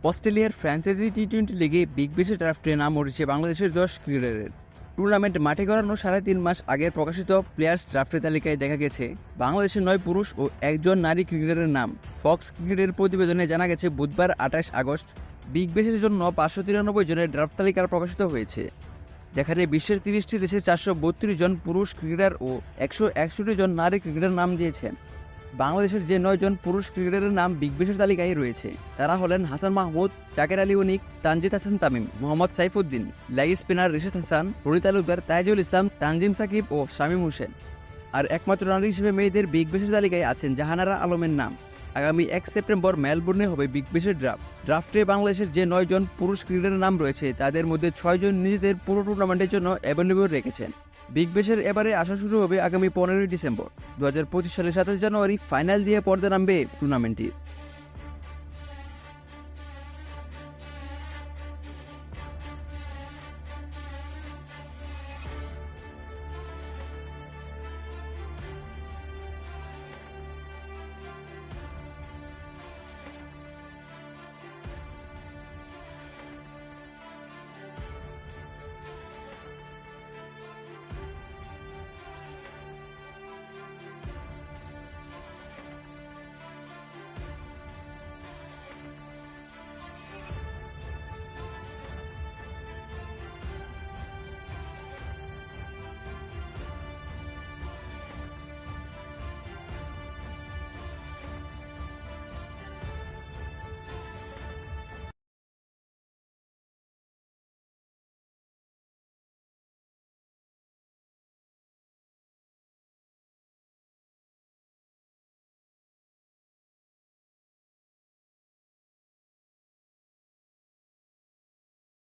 অস্ট্রেলিয়ার ফ্র্যাঞ্চাইজি টি-20 লিগে বিগ ব্যাশের ড্রাফটে নাম উঠেছে বাংলাদেশের 10 ক্রিকেটারের। টুর্নামেন্ট মাঠে গড়ানোর 3.5 মাস আগের প্রকাশিত প্লেয়ার্স ড্রাফটের তালিকায় দেখা গেছে বাংলাদেশের 9 পুরুষ ও 1 নারী ক্রিকেটারের নাম। ফক্স ক্রিকেটের প্রতিবেদনে জানা গেছে বুধবার 28 আগস্ট বিগ ব্যাশের জন্য 593 জনের ড্রাফট তালিকা প্রকাশিত হয়েছে, যেখানে বিশ্বের 30টি দেশে 432 জন পুরুষ ক্রিকেটার ও 161 জন নারী ক্রিকেটার নাম দিয়েছেন। বাংলাদেশের যে 9 জন পুরুষ ক্রিকেটারের নাম বিগ ব্যাশের তালিকায় রয়েছে তারা হলেন হাসান মাহমুদ, জাকের আলী অনিক, তানজিদ হাসান তামিম, মোহাম্মদ সাইফুদ্দিন, লেগ স্পিনার রিশাদ হাসান, রনি তালুকদার, তাইজুল ইসলাম, তানজিম সাকিব ও শামীম হোসেন। আর একমাত্র নারী হিসেবে মেয়েদের বিগ ব্যাশের তালিকায় আছেন জাহানারা আলমের নাম। আগামী 1 সেপ্টেম্বর মেলবোর্নে হবে বিগ ব্যাশের ড্রাফটে বাংলাদেশের যে 9 জন পুরুষ ক্রিকেটারের নাম রয়েছে তাদের মধ্যে 6 জন নিজেদের পুরো টুর্নামেন্টের জন্য অ্যাভেলেবল রেখেছেন। বিগ ব্যাশের এবারে আসা শুরু হবে আগামী 15ই ডিসেম্বর। 2025 সালের 27 জানুয়ারি ফাইনাল দিয়ে পর্দা নামবে টুর্নামেন্টটি।